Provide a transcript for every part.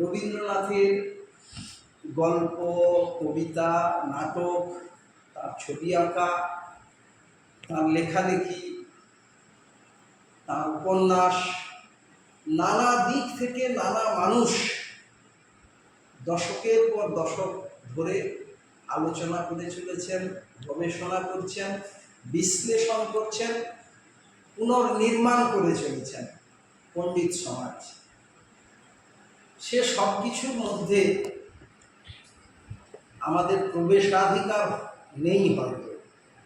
রবীন্দ্রনাথের গল্প, কবিতা, নাটক, তার ছবি আঁকা, তার লেখালেখি, তার উপন্যাস, নানা দিক থেকে নানা মানুষ দশকের পর দশক ধরে আলোচনা করে চলেছেন, গবেষণা করছেন, বিশ্লেষণ করছেন, পুনর্নির্মাণ করে চলেছেন পণ্ডিত সমাজ। সে সব কিছুর মধ্যে আমাদের প্রবেশাধিকার নেই হয়তো।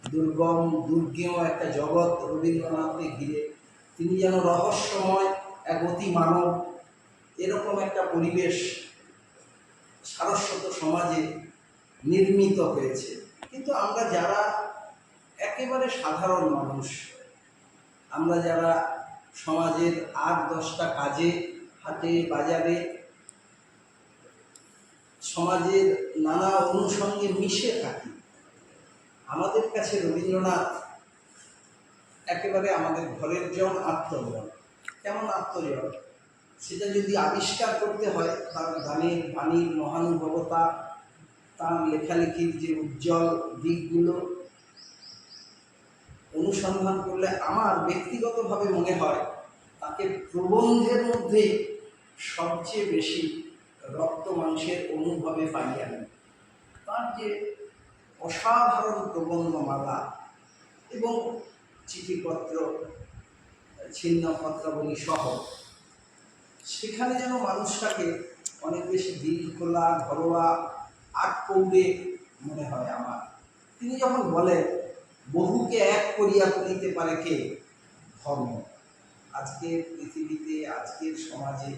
দুর্গম দুর্গেয় একটা জগৎ রবীন্দ্রনাথকে ঘিরে, তিনি যেন রহস্যময় এক অতি মানব, এরকম একটা পরিবেশ সারস্বত সমাজে নির্মিত হয়েছে। কিন্তু আমরা যারা একেবারে সাধারণ মানুষ, আমরা যারা সমাজের ৮-১০টা কাজে, হাটে বাজারে, সমাজের নানা অনুষঙ্গে মিশে থাকি, আমাদের কাছে রবীন্দ্রনাথ একেবারে আমাদের ঘরের জন, আত্মজন। কেমন আত্মজন? সেটা যদি আবিষ্কার করতে হয়, তার গানের বাণীর মহানুভবতা, তার লেখালেখির যে উজ্জ্বল দিকগুলো অনুসন্ধান করলে আমার ব্যক্তিগতভাবে মনে হয় তাকে প্রবন্ধের মধ্যেই সবচেয়ে বেশি রক্ত মাংসের অনুভবে পাই আমি। তার যে অসাধারণ প্রবন্ধমালা এবং চিঠিপত্র, ছিন্নপত্রাবলী সহ, সেখানে যেন মানুষটাকে অনেক বেশি দিল খোলা, ঘরোয়া, আটপৌরে মনে হয় আমার। তিনি যখন বলেন, বহুকে এক করিয়া তুলিতে পারে কে? ধর্ম। আজকের পৃথিবীতে, আজকের সমাজে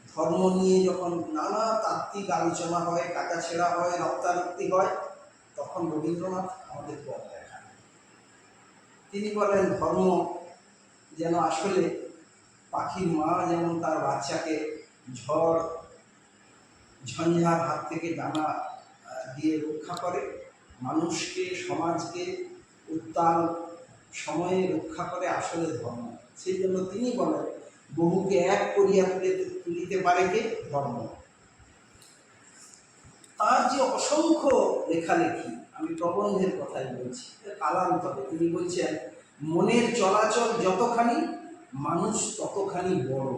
ধর্ম নিয়ে যখন নানা তাত্ত্বিক আলোচনা হয়, কাটাছেঁড়া হয়, রক্তারক্তি হয়, তখন রবীন্দ্রনাথ আমাদের পথ দেখান। তিনি বলেন, ধর্ম যেন আসলে পাখির মা যেমন তার বাচ্চাকে ঝড় ঝঞ্ঝার হাত থেকে ডানা দিয়ে রক্ষা করে, মানুষকে, সমাজকে উত্তাল সময়ে রক্ষা করে আসলে ধর্ম। সেই জন্য তিনি বলেন, বহুকে এক করিয়া তুলিতে পারে কে? ধর্ম। তার যে অসংখ্য লেখালেখি, আমি প্রবন্ধের কথাই বলছি, কালান্তরে তিনি বলছেন, মনের চলাচল যতখানি, মানুষ ততখানি বড়।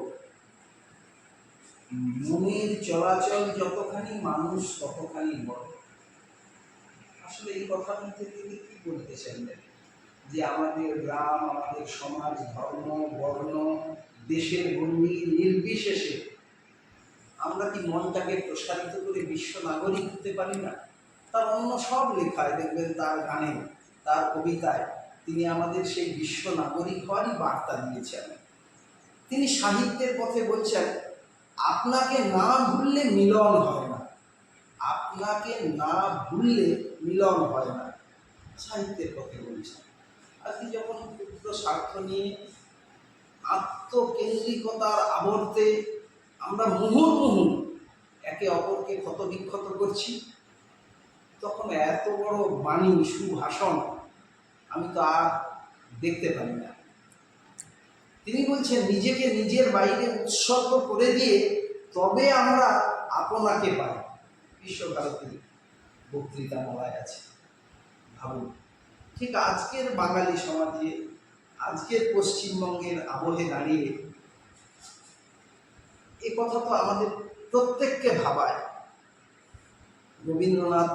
মনের চলাচল যতখানি, মানুষ ততখানি বড়। আসলে এই কথার মধ্যে তিনি কি বলতে চাইলেন? যে আমাদের গ্রাম, আমাদের সমাজ, ধর্ম, বর্ণ, দেশের গণ্ডি নির্বিশেষে আমরা কি মনটাকে প্রসারিত করে বিশ্ব নাগরিক হতে পারি না? তার অন্য সব লেখায় দেখবেন, তার গানে, তার কবিতায় তিনি আমাদের সেই বিশ্ব নাগরিক হওয়ারই বার্তা দিয়েছেন। তিনি সাহিত্যের পথে বলছেন, আপনাকে না ভুললে মিলন হয় না, আপনাকে না ভুললে মিলন হয় না, সাহিত্যের পথে বলছেন। আজকে যখন ক্ষুদ্র স্বার্থ নিয়ে আত্মকেন্দ্রিকতার আবর্তে আমরা মুহুর্মুহু একে অপরকে ক্ষতবিক্ষত করছি, তখন এত বড় বাণী, সুভাষণ আমি তো আর দেখতে পারি না। তিনি বলছেন, নিজেকে নিজের বাইরে উৎসর্গ করে দিয়ে তবে আমরা আপনাকে পাই। বিশ্বভারতীর বক্তৃতামালায় আছে। ভাবুন, ঠিক আজকের বাঙালি সমাজে, আজকের পশ্চিমবঙ্গের আবহে দাঁড়িয়ে এ কথা তো আমাদের প্রত্যেককে ভাবায়। রবীন্দ্রনাথ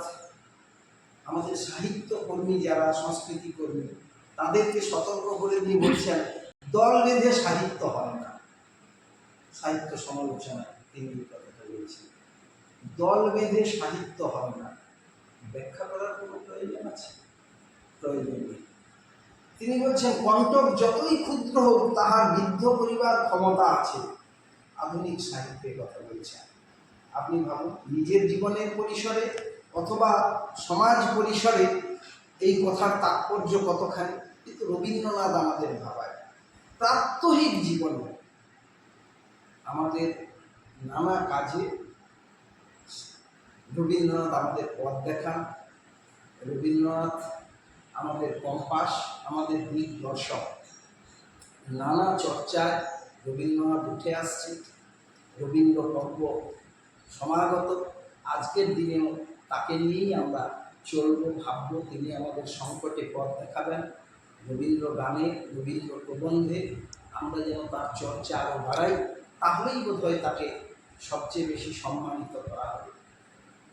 আমাদের সাহিত্য কর্মী, যারা সংস্কৃতি কর্মী, তাদেরকে সতর্ক করে দিয়ে বলছেন, দল বেঁধে সাহিত্য হয় না। সাহিত্য সমালোচনায় তিনি এই কথাটা বলছেন, দল বেঁধে সাহিত্য হয় না। ব্যাখ্যা করার কোনো প্রয়োজন আছে? প্রয়োজন নেই। তিনি বলছেন, কণ্টক যতই ক্ষুদ্র হোক, তাহার বিদ্ধ করিবার ক্ষমতা আছে। আধুনিক সাহিত্যের কথা বলছেন। আপনি ভাবুন, নিজের জীবনের পরিসরে অথবা সমাজ পরিসরে এই কথার তাৎপর্য কতখানি। কিন্তু রবীন্দ্রনাথ আমাদের ভাবায় প্রাত্যহিক জীবনে, আমাদের নানা কাজে রবীন্দ্রনাথ আমাদের পথ দেখান। রবীন্দ্রনাথ আমাদের কম্পাস, আমাদের দিকদর্শক। নানা চর্চায় রবীন্দ্রনাথ উঠে আসছে। রবীন্দ্র পর্ব সমাগত। আজকের দিনেও তাকে নিয়েই আমরা চলব, ভাবব। তিনি আমাদের সংকটে পথ দেখাবেন। রবীন্দ্র গানে, রবীন্দ্র প্রবন্ধে আমরা যেন তার চর্চা আরও বাড়াই, তাহলেই বোধহয় তাকে সবচেয়ে বেশি সম্মানিত করা হবে।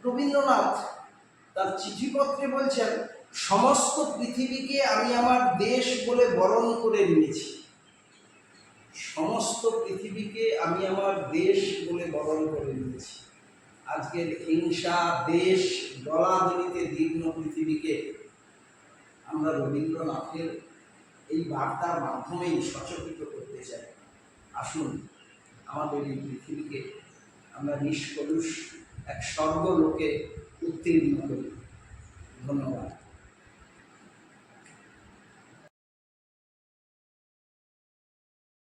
রবীন্দ্রনাথ তার চিঠিপত্রে বলছেন, সমস্ত পৃথিবীকে আমি আমার দেশ বলে বরণ করে নিয়েছি। সমস্ত পৃথিবীকে আমি আমার দেশ বলে বরণ করে নিয়েছি। আজকের হিংসা, দেশ, দলাদলিতে দীর্ঘ পৃথিবীকে আমরা রবীন্দ্রনাথের এই বার্তার মাধ্যমেই সচকিত করতে চাই। আসুন আমাদের এই পৃথিবীকে আমরা নিষ্কলুষ এক স্বর্গলোকে উত্তীর্ণ করি। ধন্যবাদ।